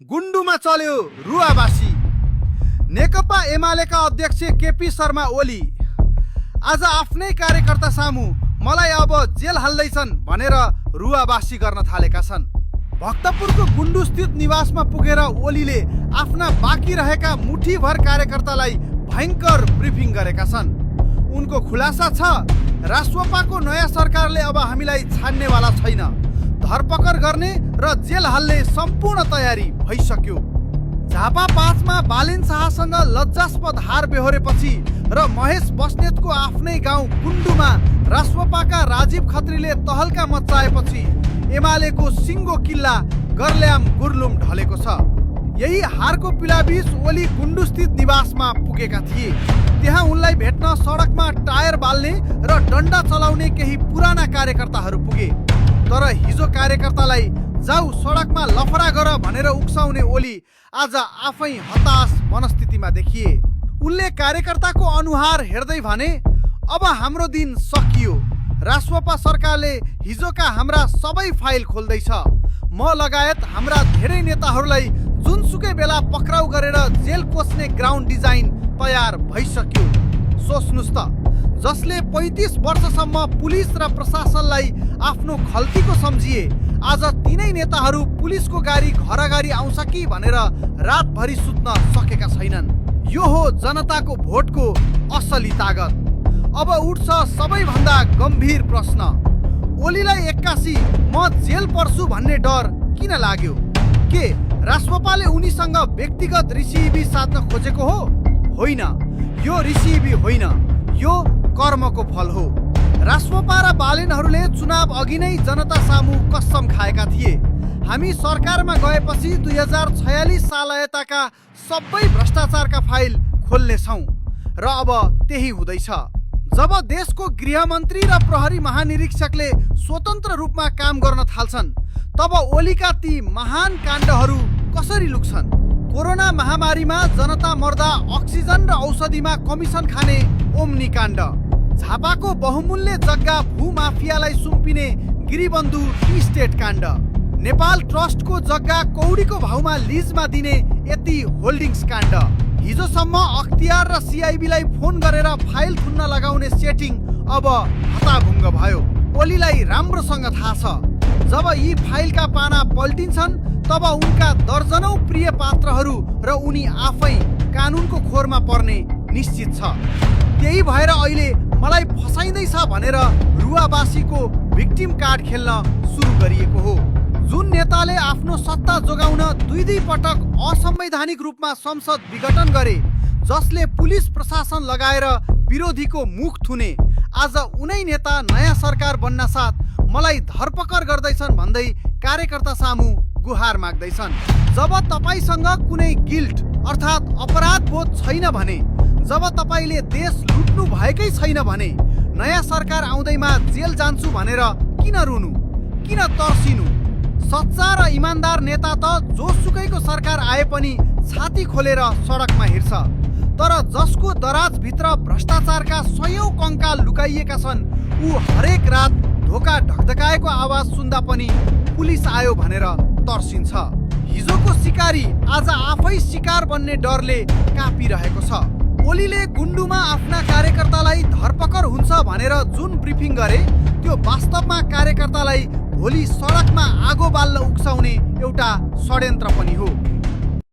गुन्डुमा चल्यो रुवाबासी। नेकपा एमालेका अध्यक्ष केपी शर्मा ओली आज आफ्नै कार्यकर्ता सामु मलाई अब जेल हाल्दैछन् भनेर रुवाबासी गर्न थालेका छन्। भक्तपुरको गुन्डुस्थित निवासमा पुगेर ओलीले आफ्ना बाँकी रहेका मुठीभर कार्यकर्तालाई भयङ्कर ब्रिफिङ गरेका छन्। उनको खुलासा छ, राष्ट्रपाको नयाँ सरकारले अब हामीलाई छान्नेवाला छैन, धरपकड गर्ने र जेल हाल्ने सम्पूर्ण तयारी भइसक्यो। झापा 5 मा बालेन शाहसँग लज्जास्पद हार बेहोरेपछि र महेश बस्नेतको आफ्नै गाउँ गुन्डुमा राष्ट्रपाका राजीव खत्रीले तहल्का मच्चाएपछि एमालेको सिङ्गो किल्ला गर्ल्याम गुर्लुम ढलेको छ। यही हारको पिलाबीच ओली गुन्डुस्थित निवासमा पुगेका थिए। त्यहाँ उनलाई भेट्न सडकमा टायर बाल्ने र डन्डा चलाउने केही पुराना कार्यकर्ताहरू पुगे। तर हिजो कार्यकर्तालाई जाऊ सडकमा लफडा गर भनेर उक्साउने ओली आज आफै हताश मनस्थितिमा देखिए। उनले कार्यकर्ताको अनुहार हेर्दै भने, अब हाम्रो दिन सकियो। राष्ट्रपा सरकारले हिजोका हाम्रा सबै फाइल खोल्दैछ। म लगायत हाम्रा धेरै नेताहरूलाई जुनसुकै बेला पक्राउ गरेर जेल कोस्ने ग्राउन्ड डिजाइन तयार भइसक्यो। सोच्नुस् त, जसले 35 वर्षसम्म पुलिस र प्रशासनलाई आफ्नो खल्तीको सम्झिए, आज तिनै नेताहरू पुलिसको गाडी घर अगाडि आउँछ कि भनेर रातभरि सुत्न सकेका छैनन्। यो हो जनताको भोटको असली तागत। अब उठ्छ सबैभन्दा गम्भीर प्रश्न, ओलीलाई एक्कासी म जेल पर्छु भन्ने डर किन लाग्यो? के राष्ट्रपाले उनीसँग व्यक्तिगत रिसिभी साध्न खोजेको हो? होइन, यो रिसिभी होइन, यो कर्मको फल हो। राष्ट्रपा र बालेनहरूले चुनाव अघि नै जनता सामु कसम खाएका थिए, हामी सरकारमा गएपछि 2046 साल यताका सबै भ्रष्टाचारका फाइल खोल्नेछौँ र अब त्यही हुँदैछ। जब देशको गृहमन्त्री र प्रहरी महानिरीक्षकले स्वतन्त्र रूपमा काम गर्न थाल्छन्, तब ओलीका ती महान काण्डहरू कसरी लुक्छन्? कोरोना महामारीमा जनता मर्दा अक्सिजन र औषधिमा कमिसन खाने ओम्नी काण्ड, झापाको बहुमूल्य जग्गा भूमाफियालाई सुम्पिने गिरिबन्धु टी स्टेट काण्ड, नेपाल ट्रस्टको जग्गा कौडीको भाउमा लिजमा दिने यति होल्डिङ्स काण्ड, हिजोसम्म अख्तियार र सिआइबीलाई फोन गरेर फाइल थुन्न लगाउने सेटिङ अब हताभुङ्ग भयो। ओलीलाई राम्रोसँग थाहा छ, जब यी फाइलका पाना पल्टिन्छन् तब उनका दर्जनौं प्रिय पात्रहरू र उनी आफै कानुनको खोरमा पर्ने निश्चित छ। त्यही भएर अहिले मलाई फसाइँदैछ भनेर रुवाबासीको भिक्टिम कार्ड खेल्न सुरु गरिएको हो। जुन नेताले आफ्नो सत्ता जोगाउन दुई पटक असंवैधानिक रूपमा संसद विघटन गरे, जसले पुलिस प्रशासन लगाएर विरोधीको मुख थुने, आज उनै नेता नयाँ सरकार बन्न साथ मलाई धरपकड गर्दैछन् भन्दै कार्यकर्ता सामु गुहार माग्दैछन्। जब तपाईसँग कुनै गिल्ट अर्थात् अपराध बोध छैन भने, जब तपाईले देश लुट्नु भएकै छैन भने, नयाँ सरकार आउँदैमा जेल जान्छु भनेर किन रुनु, किन तर्सिनु? सच्चा र इमान्दार नेता त जोसुकैको सरकार आए पनि छाती खोलेर सडकमा हिँड्छ। तर जसको दराजभित्र भ्रष्टाचारका सयौं कङ्काल लुकाइएका छन्, ऊ हरेक रात ढोका ढकढकाएको आवाज सुन्दा पनि पुलिस आयो भनेर तर्सिन्छ। हिजोको शिकारी आज आफै शिकार बन्ने डरले काँपिरहेको छ। ओलीले गुन्डुमा आफ्ना कार्यकर्तालाई धरपकड हुन्छ भनेर जुन ब्रिफिङ गरे, त्यो वास्तवमा कार्यकर्तालाई भोलि सडकमा आगो बाल्न उक्साउने एउटा षड्यन्त्र पनि हो।